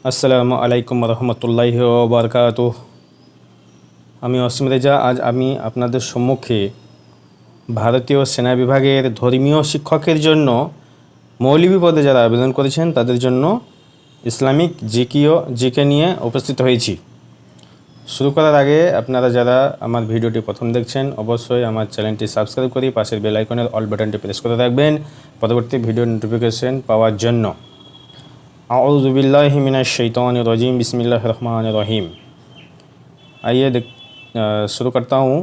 আসসালামু আলাইকুম রহমতুল্লাহি ওয়া বারাকাতুহু। আমি অসীম রেজা। আজ আমি আপনাদের সম্মুখে ভারতীয় সেনা বিভাগের ধর্মীয় শিক্ষকের জন্য মৌলভী পদে যারা আবেদন করেছেন তাদের জন্য ইসলামিক জিকে নিয়ে উপস্থিত হয়েছি। শুরু করার আগে আপনারা যারা আমার ভিডিওটি প্রথম দেখছেন অবশ্যই আমার চ্যানেলটি সাবস্ক্রাইব করে পাশের বেল আইকনের অল বাটনটি প্রেস করে রাখবেন পরবর্তী ভিডিও নোটিফিকেশন পাওয়ার জন্য। आऊज़ु बिल्लाहि मिनश शैतानिर रजीम बिस्मिल्लाहिर रहमानिर रहीम। आइए शुरू करता हूँ।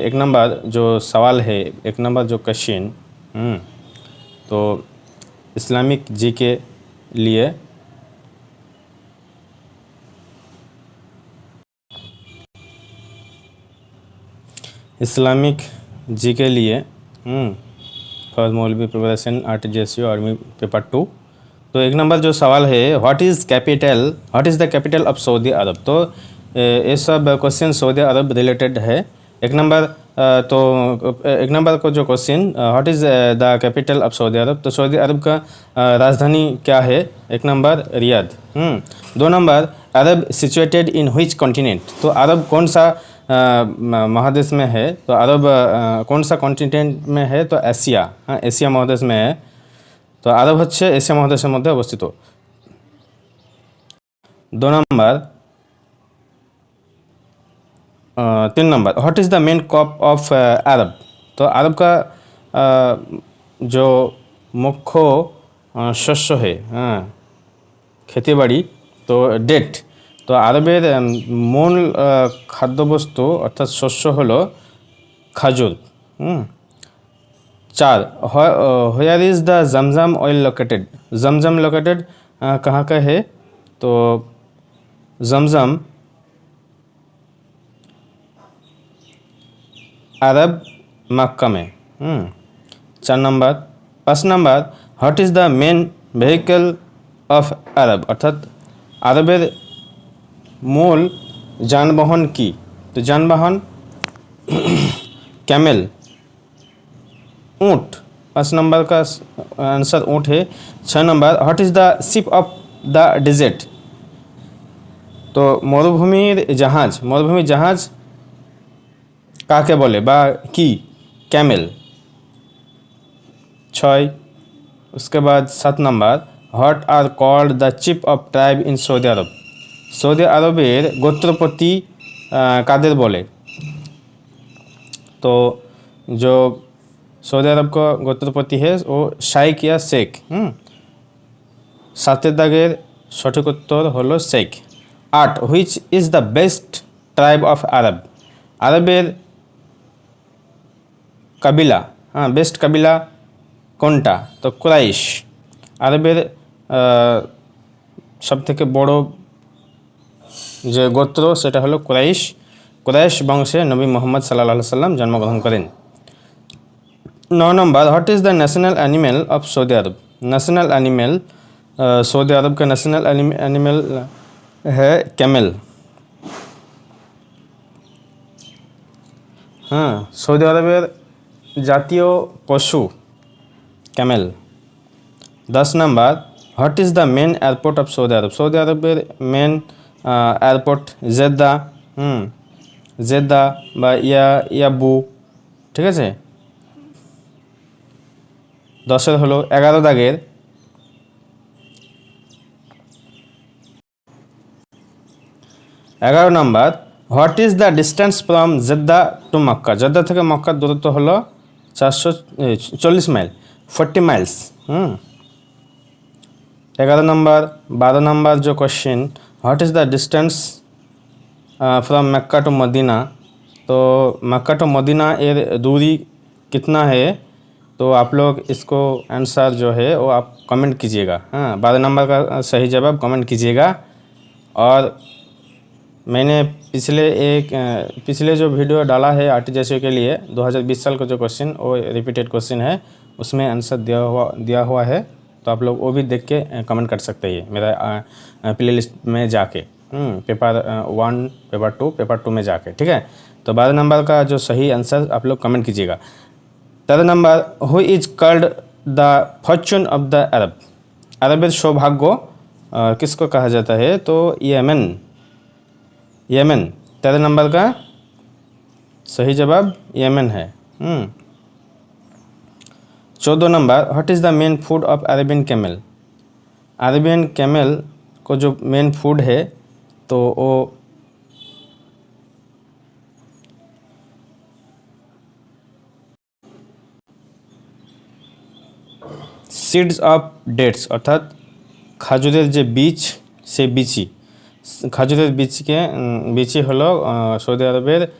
एक नंबर जो सवाल है, एक नंबर जो क्वेश्चन तो इस्लामिक जी के लिए इस्लामिक जी के लिए फॉर मौलवी प्रिपरेशन आरटीजीएस आर्मी पेपर 2। तो एक नंबर जो सवाल है, what is the capital of Saudi Arab. तो ये सब क्वेश्चन सऊदी अरब रिलेटेड है। एक नंबर एक नंबर को जो question what is the capital of Saudi Arab, तो सऊदी अरब का राजधानी क्या है। एक number Riyadh. 2 number Arab situated in which continent. तो अरब कौन सा महादेश में है। तो अरब कौन सा कॉन्टिनेंट में है। तो एशिया, एशिया महादेश में है। तो আরব হচ্ছে এশিয়া মহাদেশের মধ্যে অবস্থিত। 2 number 3 number what is the main crop of Arab. तो अरब का जो मुख्य शस्य है खेती बाड़ी तो डेट। तो আরবের মূল খাদ্যবস্তু অর্থাৎ শস্য হলো খাজুর। 4 where is the Zamzam oil located. Zamzam located कहाँ का है। तो जमजम अरब मक्का में। 4 नंबर 5 नंबर what is the main vehicle of Arab. अर्थात अरबेर मूल जानवाहन की। तो जानवाहन कैमेल, ऊँट। 5 नंबर का आंसर ऊँट है। 6 नंबर what is the ship of the desert. तो मरुभूमि जहाज काके बोले बा की। कैमेल। 6। उसके बाद 7 number what are called the chief of tribe in Saudi Arab. Saudi अरबेर गोत्रपति काদের बोले। तो जो सऊदी अरब का गोत्रपति है वो शाइक या शेख। 7 दागेर सठिक उत्तर हलो sheikh. 8 which is the best tribe of Arab. अरबेर कबिला बेस्ट कबिला कोनटा। तो कुराइश। अरबेर सब थेके बड़ो जो गोत्र सेटा हलो कुराइश। कुराइश वंशे नबी मोहम्मद सल्लल्लाहु अलैहि वसल्लम जन्मग्रहण करें। 9 number what is the national animal of Saudi Arab. National animal Saudi Arab का नेशनल एनिमल है कैमल। सऊदी अरबेर जातीय पशु camel. 10 number what is the main airport of Saudi Arab. Saudi अरबेर मेन एयरपोर्ट जेद्दा। जेद्दा बा याबू। ठीक है। 10 हलो 11 दागेर 11 number what is the distance from Jeddah to Mecca. Jeddah থেকে মক্কার দূরত্ব হলো 440 माइल 40 माइल्स। 11 नंबर 12 नंबर जो question what is the distance from Mecca to Medina. तो मक्का टू मदीना एर दूरी कितना है। तो आप लोग इसको आंसर जो है वो आप कमेंट कीजिएगा। 12 नंबर का सही जवाब कमेंट कीजिएगा। और मैंने पिछले जो वीडियो डाला है आरटीजीएस के लिए 2020 साल का जो क्वेश्चन वो रिपीटेड क्वेश्चन है, उसमें आंसर दिया हुआ है। तो आप लोग वो भी देख के कमेंट कर सकते हैं मेरा प्लेलिस्ट में जाके। पेपर 1 पेपर 2 पेपर 2 में जाके। ठीक है। तो 12 नंबर का जो सही आंसर आप लोग कमेंट कीजिएगा। 13 number who is called the fortune of the Arab. अरबेर सौभाग्य किसको कहा जाता है? तो यमन। यमन 13 नंबर का सही जवाब यमन है। 14 number, what is the main food of Arabian camel? Arabian camel को जो मेन फूड है तो वो सीड्स ऑफ डेट्स अर्थात खाजुरेर जे बीज से बिची, खाजुरेर बीजके बिची हलो सऊदी आरबेर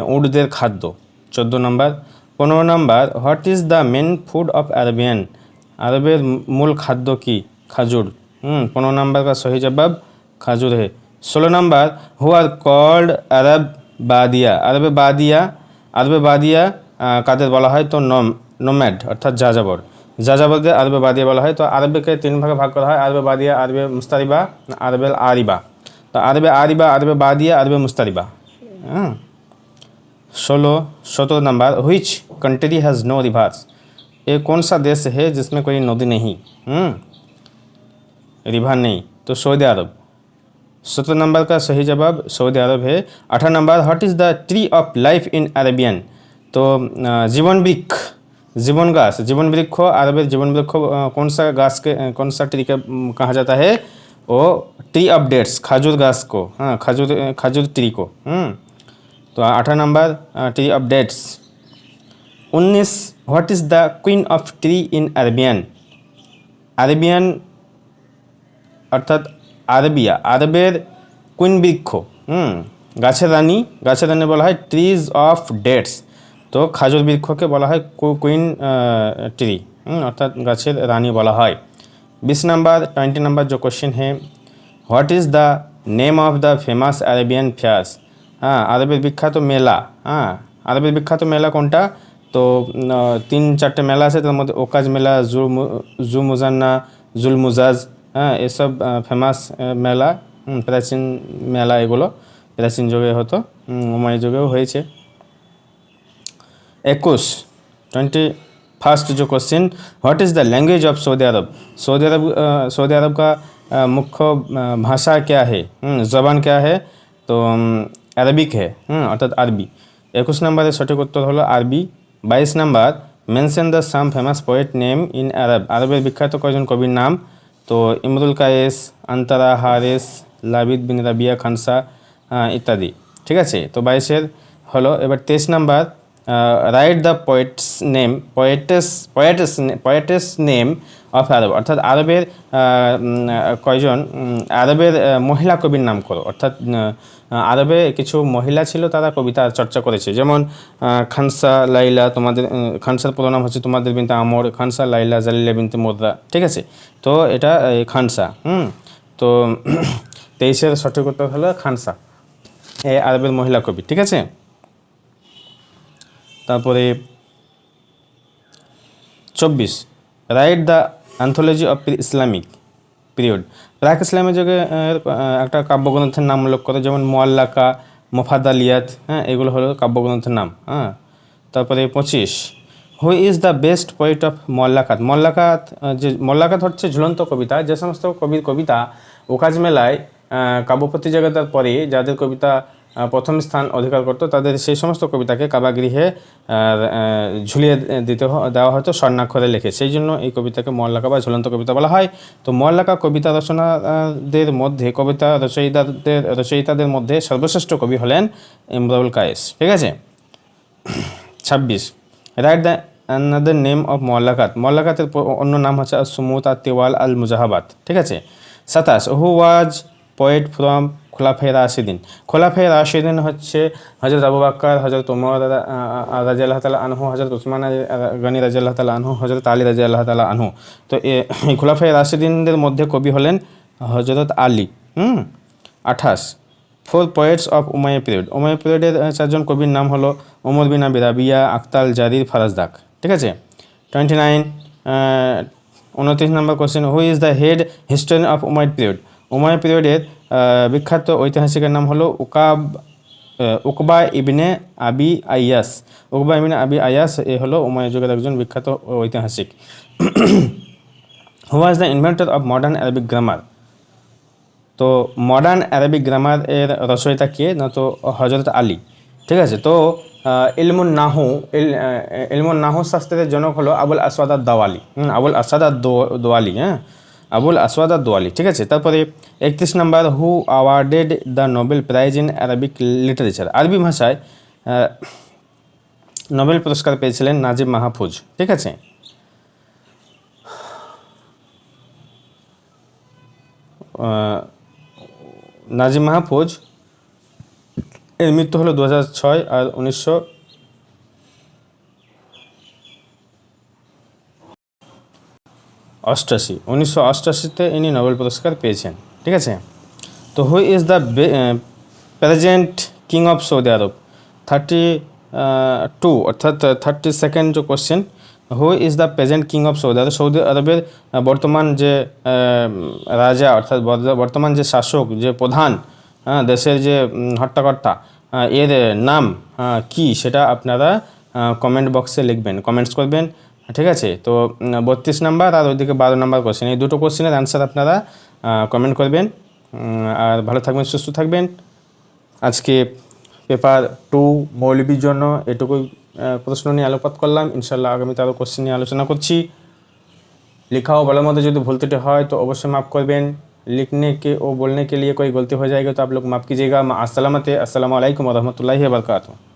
उटদের খাদ্য। 14 number. 15 number, what is the main food of Arabian? अरबेर मूल खाद्य की? खजूर। 15 नंबर का सही जवाब खजूर है। 16 नंबर, हु आर कॉल्ड अरब बादिया? अरबे बादिया কাদের বলা হয়? তো নোম্যাড অর্থাৎ যাযাবর। যাযাবরদের আরবে বাদিয়া বলা হয়। তো আরবেকে 3 ভাগে ভাগ করা হয়, আরবে বাদিয়া, আরবে মুস্তারিবা, আরবে আরিবা। তো আরবে আরিবা, আরবে বাদিয়া, আরবে মুস্তারিবা। 17 नंबर, which country has no rivers? ये कौन सा देश है जिसमें कोई नदी नहीं, रिवर नहीं? तो सऊदी अरब। 17 नंबर का सही जवाब सऊदी अरब है। 18 number, what is the tree of life in Arabian? तो जीवन वृक्ष, जीवन गाछ, जीवन वृक्ष अरबेर जीवन वृक्ष कौन सा गाछ के, कौन सा ट्री के कहा जाता है? वो ट्री ऑफ डेट्स, खजूर गाछ को, खजूर ट्री को। तो 18 नंबर tree of dates. 19, what is the queen of tree in Arabian? Arabian अर्थात আরবিয়া, আরবের কুইন বৃক্ষ, গাছের রানী বলা হয় ট্রিজ অফ ডেটস। তো খাজুর বৃক্ষকে বলা হয় কুইন ट्री, अर्थात गाছের রানী বলা হয়। 20 नंबर 20 नंबर जो क्वेश्चन है, what is the name of the famous Arabian fairs? আরবের বিখ্যাত মেলা। আরবের বিখ্যাত মেলা কোনটা? তো 3-4টে মেলা আছে, তার মধ্যে ওকাজ মেলা, জুমুজান্না, জুলমুজাজ, ये सब फेमास मेला, प्राचीन मेला, एगुलो प्राचीन जुगे हतो, उमाय जुगेও হয়েছে। 21 जो question, what is the language of Saudi Arab? Saudi Arab का मुख्य भाषा क्या है, जबान क्या है? तो अरबिक है, अर्थात अरबी। 21 नंबर सठिक उत्तर हलो अरबी। 22 number, mention the some famous poet name in Arab? अरबेर विख्यात कयजन कविर नाम? तो इमरुल कायेस, अंतरा हारिस, लाबिद बिन राबिया खानसा इत्यादि। ठीक है। तो 22 हलो। एबार 23 number, right the poetess name of Arab? अर्थात अरबेर कयजन अरबेर महिला कविर नाम करो। अर्थात अरबे किछु महिला छिलो तारा कविता चर्चा करेছে, যেমন খানসা লাইলা, তোমাদের খানসার পুরো নাম হচ্ছে তোমাদের বিনতে আমর, খানসা লাইলা জালিলা বিনতে মুর্রা। ঠিক আছে, তো এটা খানসা। তো 23 সঠিক উত্তর হলো খানসা, এই আরবের মহিলা কবি। ঠিক আছে। তারপরে 24, write the anthology of Islamic period? প্রাক ইসলামের যুগে একটা কাব্যগ্রন্থের নাম উল্লেখ করে, যেমন মোয়াল্লাকা, মোফাদালিয়াত, এগুলো হলো কাব্যগ্রন্থের নাম। তারপরে 25, who is the best poet of Muallaqat? Muallaqat হচ্ছে ঝুলন্ত কবিতা, যে সমস্ত কবির কবিতা ওকাজ মেলায় কাব্য প্রতিযোগিতার পরে যাদের কবিতা প্রথম স্থান অধিকার করতো, তাদের সেই সমস্ত কবিতাকে কাবাগৃহে ঝুলিয়ে দেওয়া হতো স্বর্ণাক্ষরে লিখে। সেই জন্য এই কবিতাকে মোয়াল্লাকা বা ঝুলন্ত কবিতা বলা হয়। তো মোয়াল্লাকা কবিতা রচনাদের মধ্যে, কবিতা রচয়িতাদের মধ্যে সর্বশ্রেষ্ঠ কবি হলেন ইমরুল কায়েস। ঠিক আছে। 26, write the another name of Muallaqat? মোয়াল্লাকাতের অন্য নাম হচ্ছে সুমুত, তিওয়াল, আল মুজাহাবাত। ঠিক আছে। 27, হু ওয়াজ পোয়েট ফ্রম খোলাফায়ে রাশিদিন? খোলাফায়ে রাশিদিন হচ্ছে হযরত আবু বকর, হযরত ওমর রাদিয়াল্লাহু তাআলা আনহু, হযরত উসমান গনি রাদিয়াল্লাহু তাআলা আনহু, হযরত আলী রাদিয়াল্লাহু তাআলা আনহু। তো এই খোলাফায়ে রাশিদিনদের মধ্যে কবি হলেন Hazrat Ali. 28, 4 poets of Umayya period? Umayya পিরিয়ডের 4জন কবির নাম হলো ওমর বিন আবি রাবিয়া, আক্তাল, জারির, ফারাজদাক। ঠিক আছে। 29 number question, who is the head historian of Umayya period? Umayya পিরিয়ডের বিখ্যাত ঐতিহাসিকের নাম হলো উকবা ইবনে আবি আইয়াস। উকবা ইবনে আবি আইয়াস এ হলো উমাইয়া যুগের একজন বিখ্যাত ঐতিহাসিক। Who was the inventor of modern Arabic grammar? তো মডার্ন অ্যারাবিক গ্রামার এর রচয়িতা কে? না তো হজরত আলী। ঠিক আছে। তো ইলমুন নাহু ইলমুন নাহু শাস্ত্রের জনক হলো আবুল আসওয়াদ আদ দাওয়ালি। আবুল আসওয়াদ আদ দোয়ালি। হ্যাঁ, আবুল আসওয়াদ আদ দোয়ালি। ঠিক আছে। তারপরে 31 number, who awarded the Nobel prize in Arabic literature? আরবি ভাষায় নোবেল পুরস্কার পেয়েছিলেন নাজিব মাহফুজ। ঠিক আছে। নাজিম মাহফুজ এর মৃত্যু হলো 2006 আর 1988 ইনি নোবেল পুরস্কার পেয়েছেন। ঠিক আছে। তো who is the present king of Saudi Arab? 32 অর্থাৎ 32nd যে question, who is the present king of Saudi Arab? Saudi আরবের বর্তমান যে রাজা অর্থাৎ বর্তমান যে শাসক, যে প্রধান, দেশের যে হট্টাকর্তা, এর নাম কি সেটা আপনারা কমেন্ট বক্সে লিখবেন, কমেন্টস করবেন। ঠিক আছে। তো 32 নাম্বার আর ওইদিকে 12 নাম্বার কোশ্চেন, এই দুটো কোশ্চেনের অ্যান্সার আপনারা কমেন্ট করবেন। আর ভালো থাকবেন, সুস্থ থাকবেন। আজকে পেপার 2 মৌলবীর জন্য এটুকুই প্রশ্ন নিয়ে আলোকপাত করলাম। ইনশাল্লাহ আগামীতে আরও কোশ্চেন নিয়ে আলোচনা করছি। लिखा हो बड़ों मध्य जो भूल त्रुटि है तो अवश्य माफ़ करबें। लिखने के और बोलने के लिए कोई गलती हो जाएगी तो आप लोग माफ़ कीजिएगा। अस्सलाम वालेकुम व रहमतुल्लाहि व बरकातुहू।